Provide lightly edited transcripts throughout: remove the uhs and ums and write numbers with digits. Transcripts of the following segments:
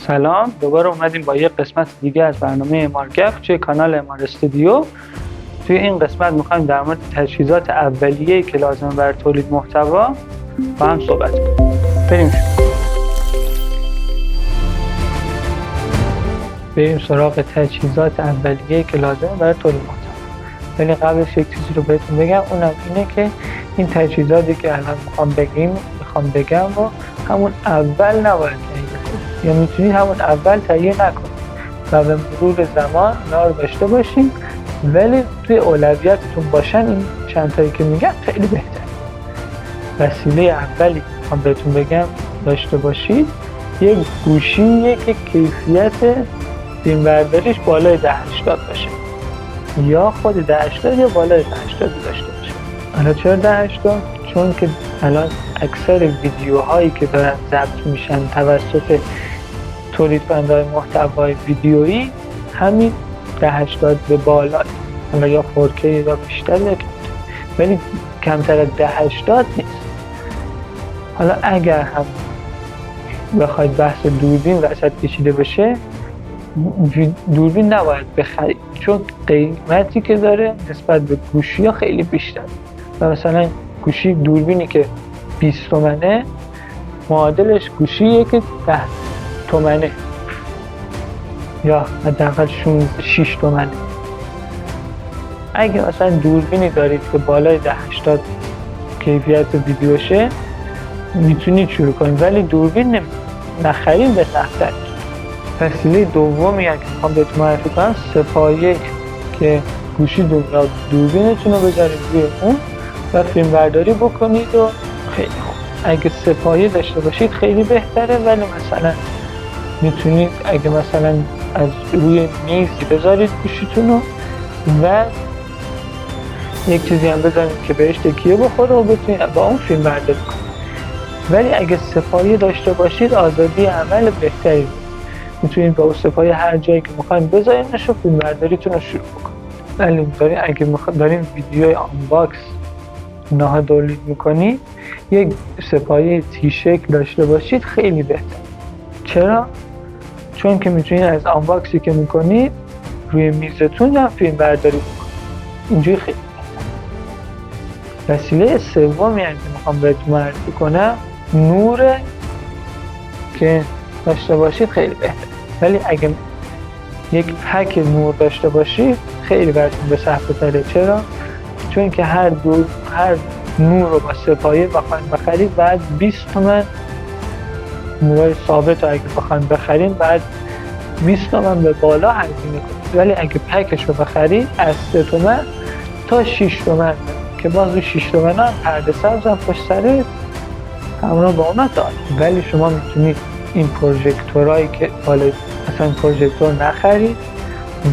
سلام، دوباره اومدیم با یک قسمت دیگه از برنامه مارگف توی کانال امار استودیو. توی این قسمت میخوایم در مورد تجهیزات اولیه‌ای که لازم برای تولید محتوا با هم صحبت کنیم. بریم سراغ تجهیزات اولیه‌ای که لازم برای تولید محتوا. ولی قبلش یک چیزی رو بهتون بگم، اونم اینه که این تجهیزاتی که الان میخوام بگم رو همون اول نباید یا میتونید همون اول تهیه نکنید و به مرور زمان اینا رو داشته باشین، ولی توی اولویتتون باشن. این چند تایی که میگم خیلی بهتره. وسیله اولی که میخوام بهتون بگم داشته باشید یک گوشیه که کیفیت فیلمبرداریش بالای 1080 باشه، یا خود 1080 یا بالای 1080 داشته باشه. حالا چرا 1080؟ چون که الان اکثر ویدیوهایی که دارن ضبط میشن توسط تولید کننده‌های محتوای ویدیویی همین 1080 به بالا، حالا یا 4K یا بیشتر، ولی کمتر از 1080 نیست. حالا اگر هم بخواید بحث دوربین وسط کشیده بشه، دوربین نباید بخرید، چون قیمتی که داره نسبت به گوشی ها خیلی بیشتر. و مثلا گوشی دوربینی که 20 تومنه معادلش گوشیه که 10 تومنه یا حداقل 6 تومنه. اگه مثلا دوربینی دارید که بالای 1080 کیفیت ویدیوشه میتونید شروع کنید، ولی دوربین نخرین به سخت‌تر. وسیله دومی که میخوام بهتون معرفی کنم سه‌پایه که گوشی دوربینتون رو بذارید روی اون و فیلم برداری بکنید و خیلی خوب. اگه سه‌پایه داشته باشید خیلی بهتره، ولی مثلا میتونید اگه مثلا از روی میزی بذارید گوشیتون رو و یک چیزی هم بذارید که بهش تکیه بخوره و بتونید با اون فیلم برداری کنید. ولی اگه سه‌پایه داشته باشید آزادی عمل بهتری، میتونید با اون سه‌پایه هر جایی که میخواین بذارینش و فیلم برداریتون رو شروع بکنید. ولی اگه دارین ویدیوی آنباکس نها تولید میکنید، یک سه‌پایه تی شکل داشته باشید خیلی بهتر. چرا؟ چون که میتونید از آنباکسی که میکنید روی میزتون هم فیلم برداری بکنید. اینجوری خیلی بهتر. وسیله سومی که میخوام بهتون معرفی کنم نوره که داشته باشید خیلی بهتر. ولی اگه یک پک نور داشته باشید خیلی براتون به صرفه تره. چرا؟ چون که هر نور رو با سه‌پایه بخرید بعد 20 تومن نور ثابت رو اگه بخواید بخرید بعد 20 تومن به بالا هزینه کنید. ولی اگه پکش رو بخرید از 3 تومن تا 6 تومن که باز 6 تومن هم پرده سبز هم پشت سر همراه با اونا داره. ولی شما میتونید این پروژکتورایی که مثلا پروژکتور نخرید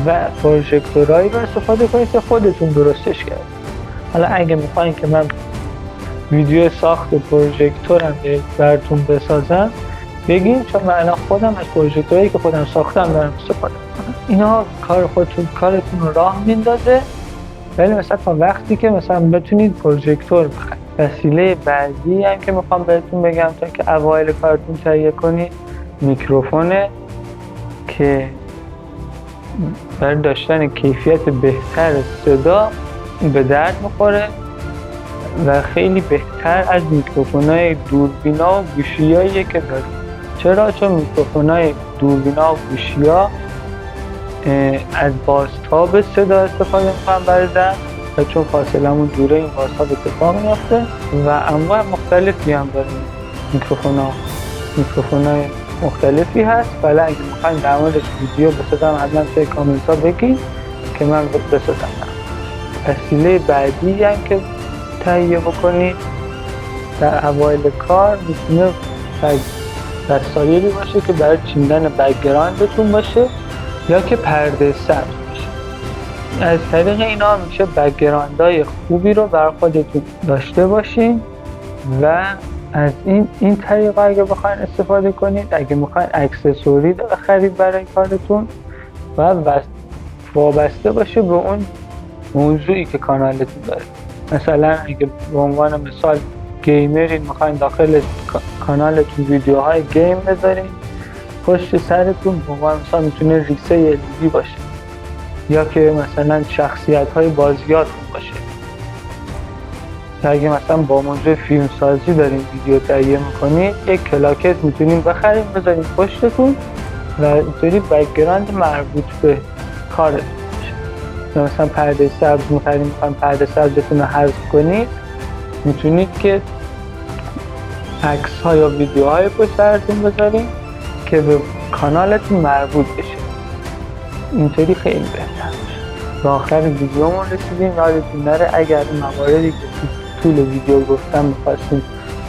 و پروژکتورایی رو استفاده کنید که خودتون درستش کردید. حالا اگه میخواین که من ویدیو ساخت پروژکتورم براتون بسازم بگین، چون من الان خودم از پروژکتورایی که خودم ساختم دارم استفاده میکنم. اینا کارتون رو راه میندازه، ولی مثلا تا وقتی که مثلا بتونید پروژکتور بخرید. وسیله بعدی هم که میخوام بهتون بگم تا که اوایل کارتون تهیه کنید میکروفونه که برای داشتن کیفیت بهتر صدا به درد میخوره و خیلی بهتر از میکروفونای دوربینا و گوشیاییه که دارید. چرا؟ چون میکروفونای دوربینا و گوشیا از بازتاب صدا استفاده میکنن برای درد و چون فاصلمون دوره این بازتاب اتفاق میفته و انواع مختلفی هم داریم. میکروفونای مختلفی هست، ولی اگه میخواین در موردش ویدیو بسازم حتما توی کامنت ها بگین که من بسازم. وسیله بعدی هم که تهیه بکنید در اوایل کار میتونه وسایلی باشه که برای چیندن بک‌گراندتون باشه یا که پرده سبز باشه. از طریق اینا میشه بک‌گراندهای خوبی رو برای خودتون داشته باشین و از این طریقه اگه بخواین استفاده کنید، اگه میخواین اکسسوری بخرید برای کارتون و وابسته باشه به اون موضوعی که کانالتون داره. مثلا اگه به عنوان مثال گیمرین میخواین داخل کانالتون ویدیوهای گیم بذارین پشت سرتون به عنوان مثلا میتونه ریسه LED باشه یا که مثلا شخصیت های بازیاتون باشه. اگه مثلا با موضوع فیلم سازی دارین ویدیو تهیه میکنید، یک کلاکت میتونین بخرین بذارین پشتتون و اینطوری بک‌گراند مربوط به کارتون باشه. یا مثلا پرده سبز میخرین، میخواین پرده سبزتون رو حذف کنید، میتونید که عکس ها یا ویدیو های پشت سرتون بذارین که به کانالتون مربوط بشه. اینطوری خیلی بهتر میشه. به آخر ویدیومون رسیدیم. یادتون نره اگر این مواردی که طول ویدیو گفتم میخواستیم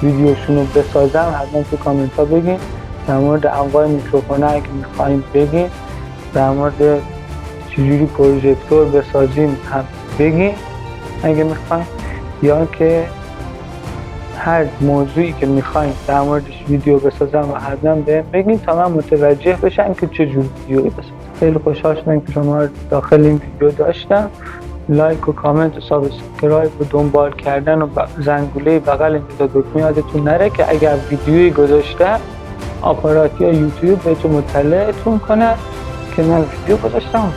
ویدیوشون رو بسازم، حتما تو کامنت ها بگین. در مورد انواع میکروفون اگه میخوایم بگین، در مورد چجوری پروژکتور بسازیم هم بگین اگه میخوایم، یا که هر موضوعی که میخوایم در موردش ویدیو بسازم و حتما بهم بگین تا من متوجه بشم که چه جور ویدیویی بسازم. خیلی خوشحال شدم که شما داخل این ویدیو داشتم. لایک و کامنت و سابسکرایب و دنبال کردن و زنگوله بغل این دکمه یادتون نره که اگر ویدیویی گذاشتم آپارات یا یوتیوب بهتون مطلعتون کنه که من ویدیو گذاشتم.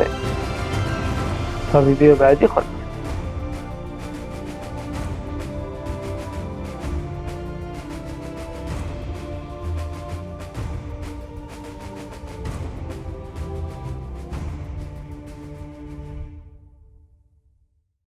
تا ویدیو بعدی خود